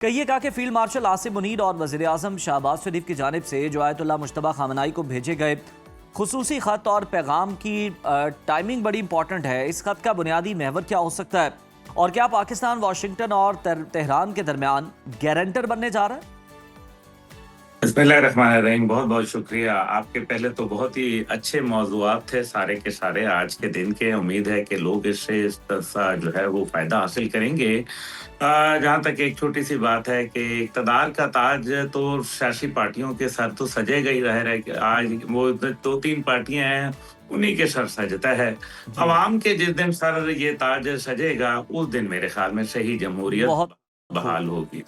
कहिए कहा कि फील्ड मार्शल आसिम मुनीर और वज़ीर आज़म शहबाज शरीफ की जानिब से जो आयतुल्लाह मुश्तबा खामनाई को भेजे गए खुसूसी ख़त और पैगाम की टाइमिंग बड़ी इंपॉर्टेंट है। इस ख़त का बुनियादी महवर क्या हो सकता है और क्या पाकिस्तान वाशिंगटन और तेहरान के दरमियान गारंटर बनने जा रहा है? बिस्मिल्लाहिर्रहमानिर्रहीम। बहुत बहुत शुक्रिया। आपके पहले तो बहुत ही अच्छे मौज़ूआत थे सारे के सारे आज के दिन के। उम्मीद है कि लोग इससे इस तरह जो है वो फ़ायदा हासिल करेंगे। जहाँ तक एक छोटी-सी बात है कि इक़्तिदार का ताज तो सियासी पार्टियों के सर तो सजेगा ही, ज़ाहिर है कि आज वो 2-3 पार्टियाँ हैं, उन्हीं के सर सजता है। जी, अवाम के जिस दिन सर ये ताज सजेगा, उस दिन मेरे ख़्याल में सही जमहूरियत बहुत खूब। बहाल होगी।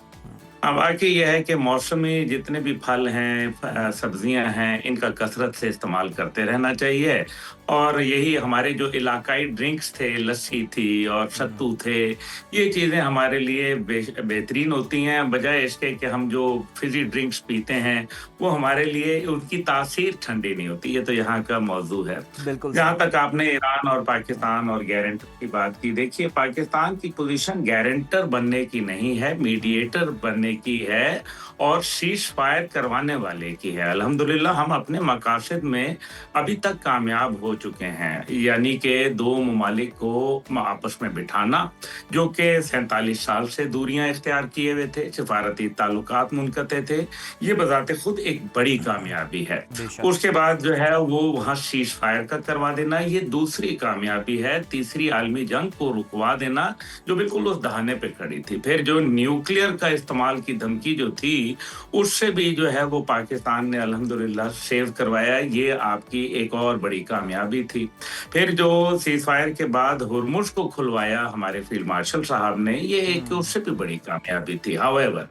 हाँ, वाक़ई ये है कि मौसमी जितने भी फल हैं, सब्ज़ियाँ हैं, इनका कसरत से इस्तेमाल करते रहना चाहिए और यही हमारे जो इलाकाई ड्रिंक्स थे, लस्सी थी और सत्तू थे, ये चीज़ें हमारे लिए बेहतरीन होती हैं, बजाय इसके कि हम जो फ़िज़ी ड्रिंक्स पीते हैं, वो हमारे लिए उनकी तासीर ठंडी नहीं होती। ये तो यहाँ का मौज़ू है। बिल्कुल जहाँ सही। तक आपने ईरान और पाकिस्तान और गारंटर की बात की, देखिए पाकिस्तान की पोज़ीशन गारंटर बनने की नहीं है, मीडिएटर बनने की है और सीज़ फायर करवाने वाले की है। अल्हम्दुलिल्लाह हम अपने मकासद में अभी तक कामयाब हो चुके हैं, यानी कि 2 ममालिक को आपस में बिठाना, जो कि 47 साल से दूरियां इख्तियार किए हुए थे, सिफारती ताल्लुकात मुनक़ते थे। ये बज़ाते खुद एक बड़ी कामयाबी है। बेशक। उसके बाद जो है वो वहाँ सीज़ फायर का करवा देना, ये दूसरी कामयाबी है। तीसरी आलमी जंग को रुकवा देना, जो बिल्कुल उस दहाने पे खड़ी थी। फिर जो न्यूक्लियर का इस्तेमाल की धमकी जो थी, उससे भी जो है वो पाकिस्तान ने अल्हम्दुलिल्लाह सेव करवाया, ये आपकी एक और बड़ी कामयाबी थी। फिर जो सीज़ फायर के बाद हुर्मुज़ को खुलवाया हमारे फील्ड मार्शल साहब ने, ये एक उससे भी बड़ी कामयाबी थी। हाउएवर,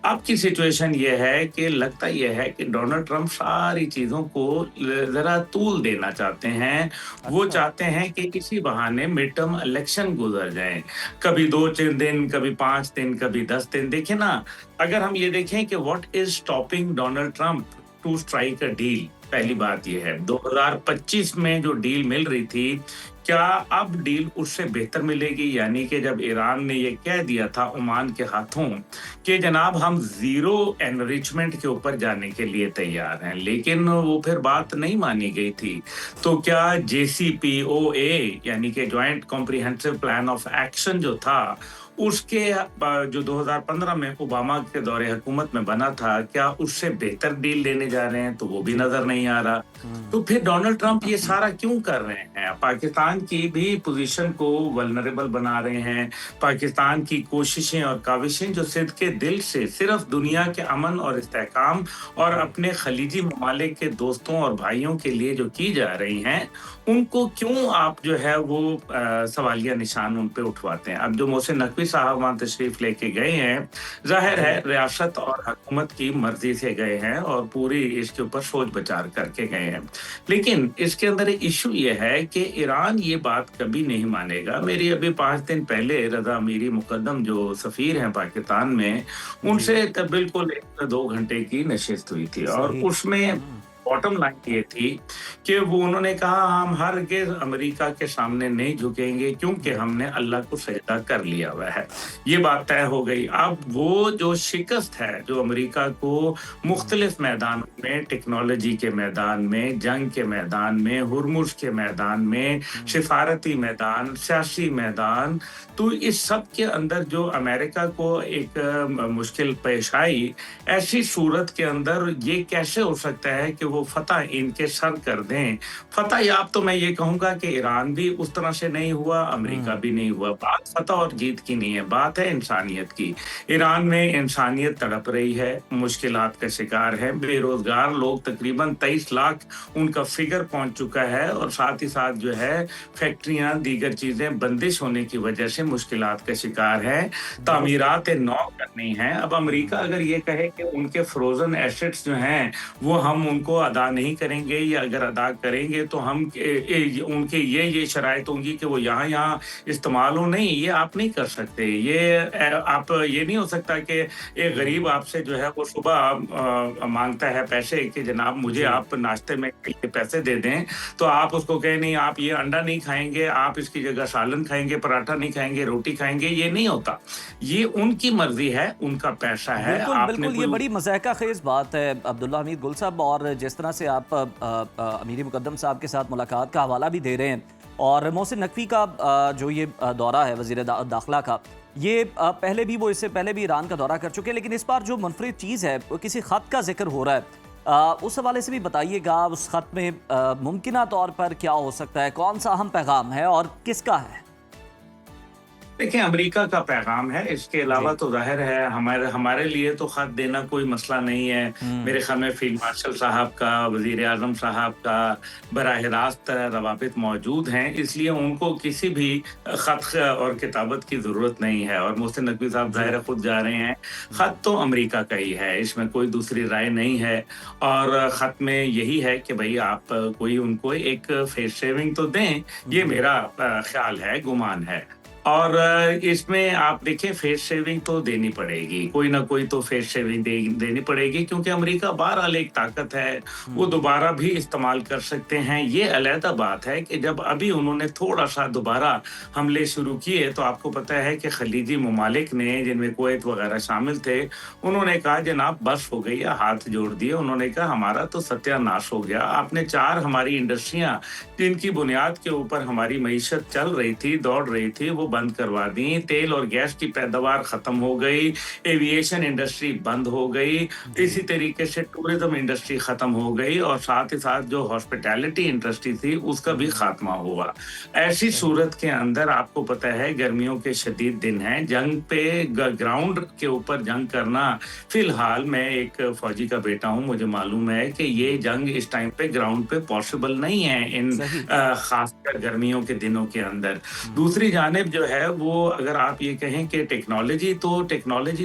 अब की सिचुएशन ये है कि लगता ये है कि डोनाल्ड ट्रंप सारी चीज़ों को ज़रा तूल देना चाहते हैं। वो अच्छा। चाहते हैं कि किसी बहाने मिड टर्म इलेक्शन गुज़र जाएँ। कभी 2-4 दिन, कभी 5 दिन, कभी 10 दिन। देखिए ना, अगर हम ये देखें कि what is stopping Donald Trump to strike a deal, पहली बात ये है। 2025 में जो डील मिल रही थी, क्या अब डील उससे बेहतर मिलेगी? यानी कि जब ईरान ने ये कह दिया था ओमान के हाथों कि जनाब हम ज़ीरो एनरिचमेंट के ऊपर जाने के लिए तैयार हैं, लेकिन वो फिर बात नहीं मानी गई थी। तो क्या जेसीपीओए यानी कि joint comprehensive plan of action जो था, उसके जो 2015 में ओबामा के दौरे हुकूमत में बना था, क्या उससे बेहतर डील लेने जा रहे हैं? तो वो भी जी। नज़र नहीं आ रहा। तो फिर डोनाल्ड ट्रंप ये सारा क्यों कर रहे हैं? पाकिस्तान की भी पोज़ीशन को वल्नरेबल बना रहे हैं। पाकिस्तान की कोशिशें और काविशें जो सिद्क़े दिल से सिर्फ़ दुनिया के अमन और इस्तेहकाम और अपने खलीजी ममालिक के दोस्तों और भाइयों के लिए जो की जा रही हैं, उनको क्यों आप जो है वो सवालिया निशान उन पे उठवाते हैं? अब जो मोहसिन नकवी साहब वहाँ तशरीफ़ लेके गए हैं, ज़ाहिर जी। है रियासत और हुकूमत की मर्ज़ी से गए हैं और पूरी इसके ऊपर सोच-विचार करके गए हैं। लेकिन इसके अंदर एक इश्यू ये है कि ईरान ये बात कभी नहीं मानेगा। मेरी अभी 5 दिन पहले रज़ा अमीरी मुक़द्दम जो सफ़ीर हैं पाकिस्तान में, जी। उनसे बिल्कुल 1-2 घंटे की नशिस्त हुई थी और सही। उसमें बॉटम लाइन ये थी कि वो उन्होंने कहा हम हरगिज़ अमेरिका के सामने नहीं झुकेंगे क्योंकि हमने अल्लाह को सजदा कर लिया हुआ है। ये बात तय हो गई। अब वो जो शिकस्त है, जो अमेरिका को मुख्तलिफ मैदानों में, टेक्नोलॉजी के मैदान में, जंग के मैदान में, हुर्मुज़ के मैदान में, सिफारती मैदान, सियासी मैदान, तो इस सब के अंदर जो अमेरिका को एक मुश्किल पेश आई, ऐसी सूरत के अंदर ये कैसे हो सकता है कि वो फ़तह इनके सर कर दें। फ़तह याब तो मैं ये कहूँगा कि ईरान भी उस तरह से नहीं हुआ, अमेरिका भी नहीं हुआ। बात फ़तह और जीत की नहीं है, बात है इंसानियत की। ईरान में इंसानियत तड़प रही है, मुश्किलात का शिकार है, बेरोज़गार लोग तकरीबन 23 लाख उनका फ़िगर पहुँच चुका है और साथ ही साथ जो है फैक्ट्रियाँ, दीगर चीज़ें बंदिश होने की वजह से मुश्किलात का शिकार है। दुरुस्त। तामीरात नौ करनी है। अब अमेरिका अगर ये कहे कि उनके फ्रोज़न एसेट्स जो हैं, वो हम उनको ادا نہیں کریں گے یا اگر ادا کریں گے تو ہم ان کے یہ شرائط ہوں گی کہ وہ یہاں استعمال ہو. نہیں، یہ آپ نہیں کر سکتے. یہ آپ یہ نہیں ہو سکتا کہ ایک غریب آپ سے جو ہے وہ صبح مانگتا ہے پیسے کہ جناب مجھے آپ ناشتے میں پیسے دے دیں، تو آپ اس کو کہیں نہیں آپ یہ انڈا نہیں کھائیں گے، آپ اس کی جگہ سالن کھائیں گے، پراٹھا نہیں کھائیں گے، روٹی کھائیں گے. یہ نہیں ہوتا. یہ ان کی مرضی ہے، ان کا پیسہ ہے. بالکل آپ نے بالکل، یہ بڑی مضحکہ خیز بات ہے عبداللہ حمید گل صاحب. اور جس طرح سے آپ امیر مقدم صاحب کے ساتھ ملاقات کا حوالہ بھی دے رہے ہیں، اور محسن نقوی کا جو یہ دورہ ہے وزیر داخلہ کا، یہ پہلے بھی وہ اس سے پہلے بھی ایران کا دورہ کر چکے، لیکن اس بار جو منفرد چیز ہے وہ کسی خط کا ذکر ہو رہا ہے. اس حوالے سے بھی بتائیے گا، اس خط میں ممکنہ طور پر کیا ہو سکتا ہے، کون سا اہم پیغام ہے اور کس کا ہے؟ دیکھیں، امریکہ کا پیغام ہے. اس کے علاوہ تو ظاہر ہے ہمارے لیے تو خط دینا کوئی مسئلہ نہیں ہے. میرے خیال میں فیلڈ مارشل صاحب کا، وزیر اعظم صاحب کا براہ راست روابط موجود ہیں، اس لیے ان کو کسی بھی خط اور کتابت کی ضرورت نہیں ہے. اور محسن نقوی صاحب ظاہر خود جا رہے ہیں. خط تو امریکہ کا ہی ہے، اس میں کوئی دوسری رائے نہیں ہے. اور خط میں یہی ہے کہ بھائی آپ کوئی ان کو ایک فیس شیونگ تو دیں. یہ میرا خیال ہے، گمان ہے. اور اس میں آپ دیکھیں فیس شیونگ تو دینی پڑے گی، کوئی نہ کوئی تو فیس شیونگ دینی پڑے گی، کیونکہ امریکہ بہرحال ایک طاقت ہے، وہ دوبارہ بھی استعمال کر سکتے ہیں. یہ علیحدہ بات ہے کہ جب ابھی انہوں نے تھوڑا سا دوبارہ حملے شروع کیے تو آپ کو پتہ ہے کہ خلیجی ممالک نے، جن میں کویت وغیرہ شامل تھے، انہوں نے کہا جناب بس ہو گئی، ہاتھ جوڑ دیے. انہوں نے کہا ہمارا تو ستیہ ناش ہو گیا. آپ نے 4 ہماری انڈسٹریاں جن کی بنیاد کے اوپر ہماری معیشت چل رہی تھی، دوڑ رہی تھی، وہ بند کروا دی. تیل اور گیس کی پیداوار ختم ہو گئی، ایوییشن انڈسٹری بند ہو گئی، اسی طریقے سے ٹورزم انڈسٹری ختم ہو گئی، اور ساتھ ہی ساتھ جو ہاسپٹیلٹی انڈسٹری تھی اس کا بھی خاتمہ ہوا. ایسی صورت کے اندر آپ کو پتہ ہے گرمیوں کے شدید دن ہیں، جنگ پہ گراؤنڈ کے اوپر جنگ کرنا، فی الحال میں ایک فوجی کا بیٹا ہوں، مجھے معلوم ہے کہ یہ جنگ اس ٹائم پہ گراؤنڈ پہ پاسبل نہیں ہے ان خاص کر گرمیوں کے دنوں کے اندر. دوسری جانب جو ہے وہ اگر آپ یہ کہیں کہ ٹیکنالوجی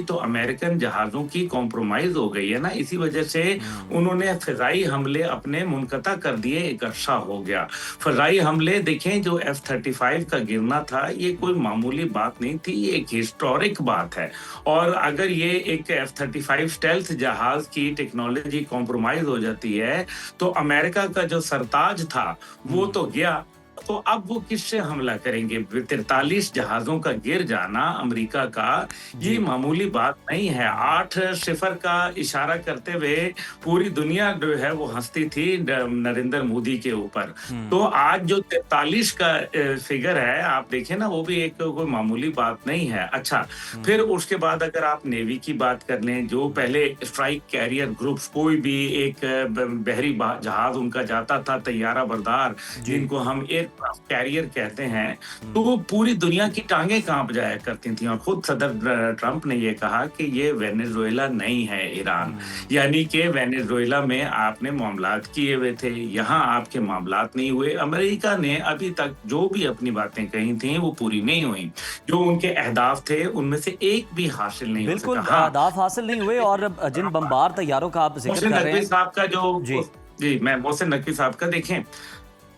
تو امریکن جہازوں کی کمپرومائز ہو گئی ہے نا، اسی وجہ سے انہوں نے فضائی حملے اپنے منقطع کر دیے. ایک عرصہ ہو گیا فضائی حملے. دیکھیں جو F-35 کا گرنا تھا یہ کوئی معمولی بات نہیں تھی، یہ ایک ہسٹورک بات ہے. اور اگر یہ ایک F-35 اسٹیلتھ جہاز کی ٹیکنالوجی کمپرومائز ہو جاتی ہے تو امریکہ کا جو سرتاج تھا وہ تو گیا. تو اب وہ کس سے حملہ کریں گے؟ 43 جہازوں کا گر جانا امریکہ کا یہ معمولی بات نہیں ہے. 8-0 کا اشارہ کرتے ہوئے پوری دنیا جو ہے وہ ہنستی تھی نریندر مودی کے اوپر. تو آج جو 43 کا فگر ہے آپ دیکھیں نا، وہ بھی ایک کوئی معمولی بات نہیں ہے. اچھا، پھر اس کے بعد اگر آپ نیوی کی بات کر لیں، جو پہلے اسٹرائک کیریئر گروپس، کوئی بھی ایک بحری جہاز ان کا جاتا تھا طیارہ بردار، جن کو ہم ایئر کیریئر کہتے ہیں، تو وہ پوری دنیا کی ٹانگیں کانپ جایا کرتی تھیں. اور خود صدر ٹرمپ نے یہ کہا کہ یہ وینیزویلا نہیں ہے ایران، یعنی کہ وینیزویلا میں آپ نے معاملات کیے ہوئے تھے، یہاں آپ کے معاملات نہیں ہوئے. امریکہ نے ابھی تک جو بھی اپنی باتیں کہی تھیں وہ پوری نہیں ہوئیں. جو ان کے اہداف تھے ان میں سے ایک بھی حاصل نہیں ہو سکا. بالکل اہداف حاصل نہیں ہوئے. اور جن بمبار طیاروں کا آپ ذکر کر رہے ہیں، محسن نقوی صاحب کا میں محسن نقوی صاحب کا دیکھیں،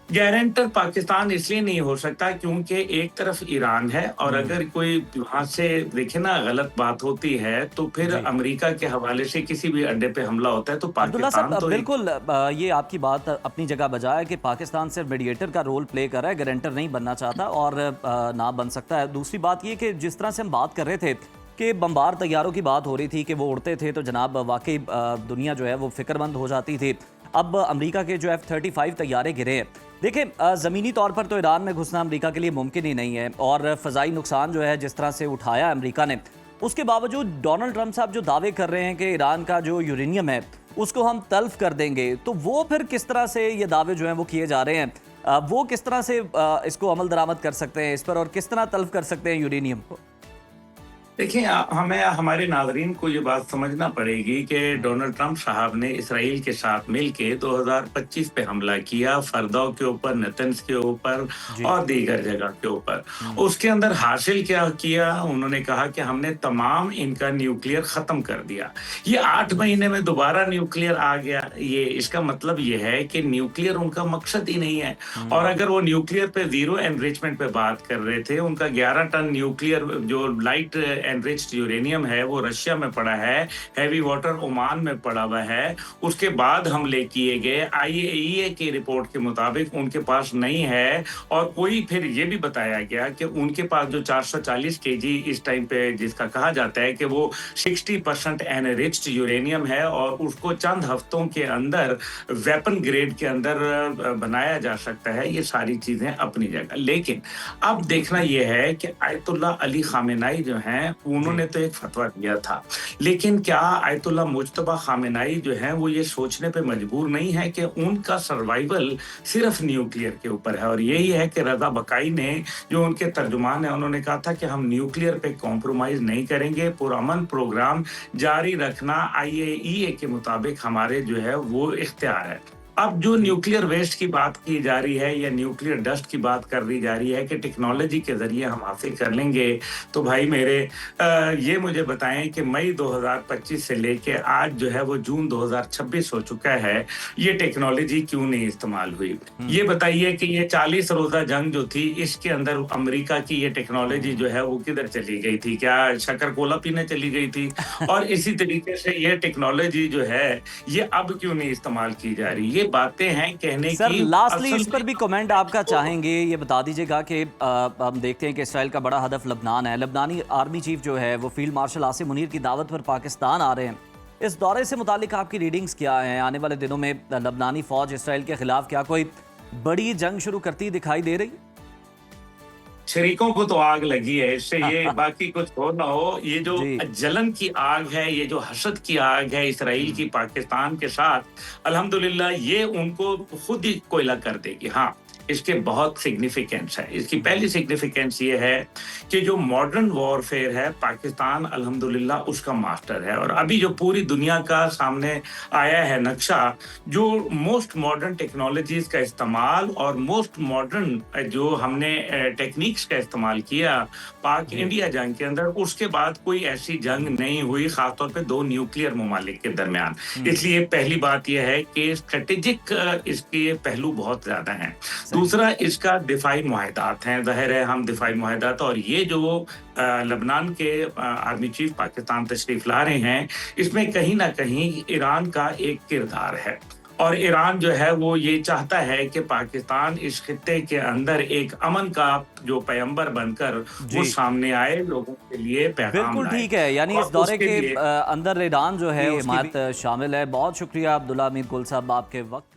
گارنٹر پاکستان اس لیے نہیں ہو سکتا کیونکہ ایک طرف ایران ہے، اور اگر کوئی وہاں سے دیکھیں نا غلط بات ہوتی ہے تو پھر امریکہ کے حوالے سے کسی بھی اڈے پہ حملہ ہوتا ہے تو عبداللہ پاکستان صاحب تو بالکل یہ آپ کی بات اپنی جگہ بجا ہے کہ پاکستان صرف میڈیٹر کا رول پلے کر رہا ہے، گارنٹر نہیں بننا چاہتا اور نہ بن سکتا ہے. دوسری بات یہ کہ جس طرح سے ہم بات کر رہے تھے کہ بمبار طیاروں کی بات ہو رہی تھی کہ وہ اڑتے تھے تو جناب واقعی دنیا جو ہے وہ فکر مند ہو جاتی تھی. اب امریکہ کے جو F-35 طیارے گرے ہیں، دیکھیں زمینی طور پر تو ایران میں گھسنا امریکہ کے لیے ممکن ہی نہیں ہے، اور فضائی نقصان جو ہے جس طرح سے اٹھایا امریکہ نے، اس کے باوجود ڈونلڈ ٹرمپ صاحب جو دعوے کر رہے ہیں کہ ایران کا جو یورینیم ہے اس کو ہم تلف کر دیں گے، تو وہ پھر کس طرح سے یہ دعوے جو ہیں وہ کیے جا رہے ہیں، وہ کس طرح سے اس کو عمل درآمد کر سکتے ہیں اس پر، اور کس طرح تلف کر سکتے ہیں یورینیم کو؟ देखिए हमें हमारे नाज़रीन को ये बात समझना पड़ेगी कि डोनाल्ड ट्रंप साहब ने इसराइल के साथ मिलके 2025 पे हमला किया, फरदौ के ऊपर, नेतन्स के ऊपर जी। और दीगर जगह के ऊपर। हम्म। उसके अंदर हासिल क्या किया? उन्होंने कहा कि हमने तमाम इनका न्यूक्लियर ख़त्म कर दिया। ये 8 महीने में दोबारा न्यूक्लियर आ गया। ये इसका मतलब ये है कि न्यूक्लियर उनका मकसद ही नहीं है। और अगर वो न्यूक्लियर पे ज़ीरो एनरिचमेंट पे बात कर रहे थे, उनका 11 टन न्यूक्लियर जो लाइट एनरिच्ड यूरेनियम है वो रशिया में पड़ा है, हैवी वाटर ओमान में पड़ा हुआ है। उसके बाद हमले किए गए, आईएईए की रिपोर्ट के मुताबिक उनके पास नहीं है। और कोई फिर ये भी बताया गया कि उनके पास जो 440 केजी इस टाइम पे जिसका कहा जाता है कि वो 60% एनरिच्ड यूरेनियम है और उसको चंद हफ्तों के अंदर वेपन ग्रेड के अंदर बनाया जा सकता है। ये सारी चीजें अपनी जगह, लेकिन अब देखना यह है कि आयतुल्लाह अली खामेनाई जो हैं उन्होंने तो एक फतवा दिया था, लेकिन क्या आयतुल्लाह मुज्तबा खामेनाई जो हैं वो ये सोचने पे मजबूर नहीं है कि उनका सर्वाइवल सिर्फ न्यूक्लियर के ऊपर है? और यही है कि रजा बकाई ने जो उनके तर्जुमान है उन्होंने कहा था कि हम न्यूक्लियर पे कॉम्प्रोमाइज नहीं करेंगे, पुरअमन प्रोग्राम जारी रखना आईएईए के मुताबिक हमारे जो है वो इख्तियार है। अब जो न्यूक्लियर वेस्ट की बात की जा रही है या न्यूक्लियर डस्ट की बात कर दी जा रही है कि टेक्नोलॉजी के जरिए हम हासिल कर लेंगे, तो भाई मेरे ये मुझे बताएं कि मई 2025 से लेके आज जो है वो जून 2026 हो चुका है, ये टेक्नोलॉजी क्यों नहीं इस्तेमाल हुई? ये बताइए कि ये 40 रोजा जंग जो थी इसके अंदर अमेरिका की ये टेक्नोलॉजी जो है वो किधर चली गई थी? क्या शक्कर कोला पीने चली गई थी? और इसी तरीके से ये टेक्नोलॉजी जो है ये अब क्यों नहीं इस्तेमाल की जा रही? ये बातें हैं कहने सर की। लास्टली असल इस पर में भी कमेंट आपका चाहेंगे, ये बता दीजिएगा कि हम देखते हैं कि इसराइल का बड़ा हदफ लबनान है। लबनानी आर्मी चीफ जो है वो फील्ड मार्शल आसिम मुनीर की दावत पर पाकिस्तान आ रहे हैं। इस दौरे से मुतालिक आपकी रीडिंग्स क्या हैं? आने वाले दिनों में लबनानी फौज इसराइल के खिलाफ क्या कोई बड़ी जंग शुरू करती दिखाई दे रही? शरीकों को तो आग लगी है इससे, ये बाकी कुछ हो ना हो, ये जो जी। जलन की आग है, ये जो हसद की आग है इसराइल की पाकिस्तान के साथ, अल्हम्दुलिल्लाह ये उनको खुद ही कोयला कर देगी। हाँ, इसके बहुत सिग्निफिकेंस है। इसकी पहली सिग्निफिकेंस ये है कि जो मॉडर्न वॉरफेयर है पाकिस्तान अल्हम्दुलिल्लाह उसका मास्टर है। और अभी जो पूरी दुनिया का सामने आया है नक्शा, जो मोस्ट मॉडर्न टेक्नोलॉजीज का इस्तेमाल और मोस्ट मॉडर्न जो हमने टेक्निक्स का इस्तेमाल किया पाक इंडिया जंग के अंदर, उसके बाद कोई ऐसी जंग नहीं हुई, खासतौर पे दो न्यूक्लियर ममालिक के दरमियान। इसलिए पहली बात यह है कि स्ट्रेटेजिक इसके पहलू बहुत ज्यादा हैं। दूसरा, इसका दिफाई मुआहदात हैं, जाहिर है हम दिफाई मुआहदात, और ये जो लबनान के आर्मी चीफ पाकिस्तान तशरीफ ला रहे हैं, इसमें कहीं ना कहीं ईरान का एक किरदार है। और ईरान जो है वो ये चाहता है कि पाकिस्तान इस खित्ते के अंदर एक अमन का जो पैगंबर बनकर वो सामने आए, लोगों के लिए पैगाम बिल्कुल लाए। ठीक है, यानी इस दौरे के अंदर ईरान जो है जी, हिमायत शामिल है। बहुत शुक्रिया अब्दुल्ला अमीर गुल साहब आपके वक्त का।